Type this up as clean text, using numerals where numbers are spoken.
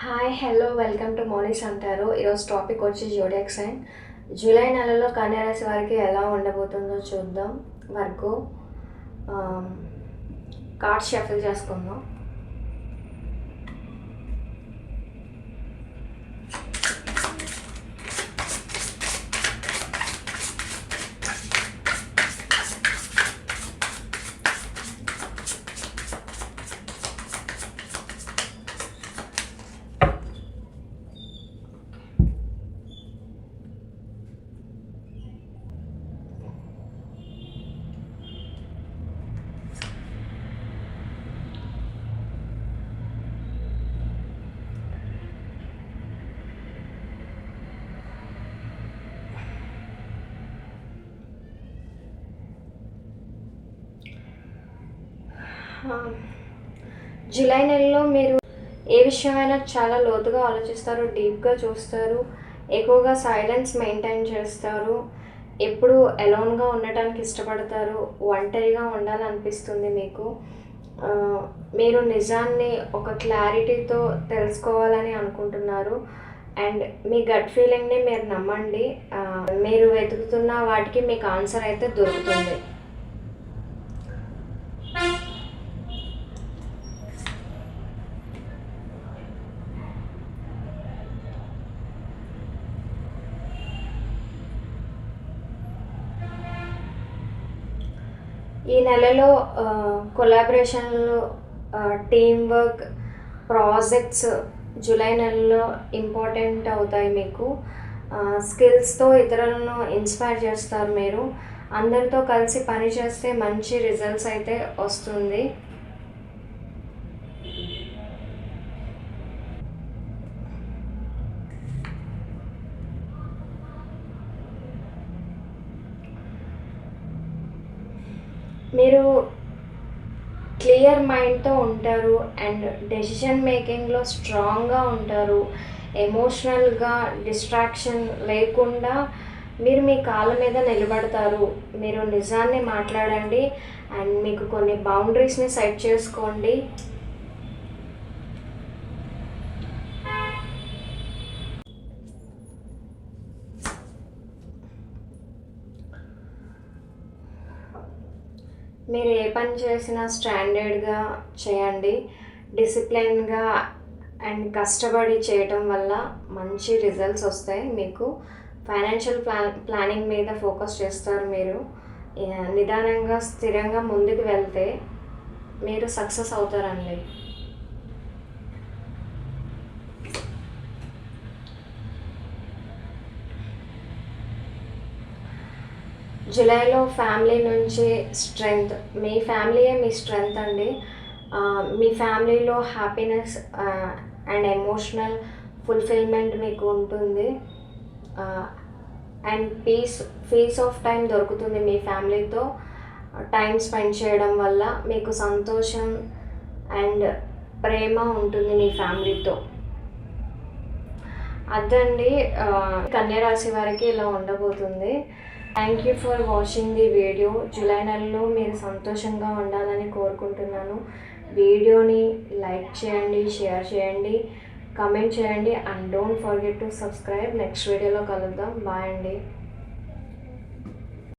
Hi hello welcome to Moni's అంటారు. ఈరోజు topic వచ్చి జోడియాక్ సైన్. జూలై నెలలో కన్యా రాశి వారికి ఎలా ఉండబోతుందో చూద్దాం. వరకు కార్డ్స్ షఫిల్ చేసుకుందాం. జూలై నెలలో మీరు ఏ విషయమైనా చాలా లోతుగా ఆలోచిస్తారు, డీప్గా చూస్తారు, ఎక్కువగా సైలెన్స్ మెయింటైన్ చేస్తారు, ఎప్పుడు అలోన్గా ఉండటానికి ఇష్టపడతారు, ఒంటరిగా ఉండాలనిపిస్తుంది మీకు. మీరు నిజాన్ని ఒక క్లారిటీతో తెలుసుకోవాలని అనుకుంటున్నారు అండ్ మీ గట్ ఫీలింగ్ని మీరు నమ్మండి. మీరు వెతుకుతున్న వాటికి మీకు ఆన్సర్ అయితే దొరుకుతుంది. ఈ నెలలో కొలాబరేషన్లు, టీమ్ వర్క్, ప్రాజెక్ట్స్ జూలై నెలలో ఇంపార్టెంట్ అవుతాయి మీకు. స్కిల్స్తో ఇతరులను ఇన్స్పైర్ చేస్తారు. మీరు అందరితో కలిసి పని చేస్తే మంచి రిజల్ట్స్ అయితే వస్తుంది. మీరు క్లియర్ మైండ్తో ఉంటారు అండ్ డెసిషన్ మేకింగ్లో స్ట్రాంగ్గా ఉంటారు. ఎమోషనల్గా డిస్ట్రాక్షన్ లేకుండా మీరు మీ కాళ్ళ మీద నిలబడతారు. మీరు నిజాన్ని మాట్లాడండి అండ్ మీకు కొన్ని బౌండరీస్ని సెట్ చేసుకోండి. మీరు ఏ పని చేసినా స్టాండర్డ్గా చేయండి. డిసిప్లిన్గా అండ్ కష్టపడి చేయటం వల్ల మంచి రిజల్ట్స్ వస్తాయి మీకు. ఫైనాన్షియల్ ప్లానింగ్ మీద ఫోకస్ చేస్తారు. మీరు నిదానంగా స్థిరంగా ముందుకు వెళ్తే మీరు సక్సెస్ అవుతారండి. జూలైలో ఫ్యామిలీ నుంచి స్ట్రెంగ్త్, మీ ఫ్యామిలీయే మీ స్ట్రెంగ్త్ అండి. మీ ఫ్యామిలీలో హ్యాపీనెస్ అండ్ ఎమోషనల్ ఫుల్ఫిల్మెంట్ మీకు ఉంటుంది అండ్ పీస్ ఆఫ్ టైం దొరుకుతుంది. మీ ఫ్యామిలీతో టైం స్పెండ్ చేయడం వల్ల మీకు సంతోషం అండ్ ప్రేమ ఉంటుంది మీ ఫ్యామిలీతో. అదండి కన్యా రాశి వారికి ఇలా ఉండబోతుంది. Thank you for watching the video. July నెలలో మీరు సంతోషంగా ఉండాలని కోరుకుంటున్నాను. వీడియోని లైక్ చేయండి, షేర్ చేయండి, కమెంట్ చేయండి and don't forget to subscribe. Next వీడియోలో కలుద్దాం. బాయ్ అండి.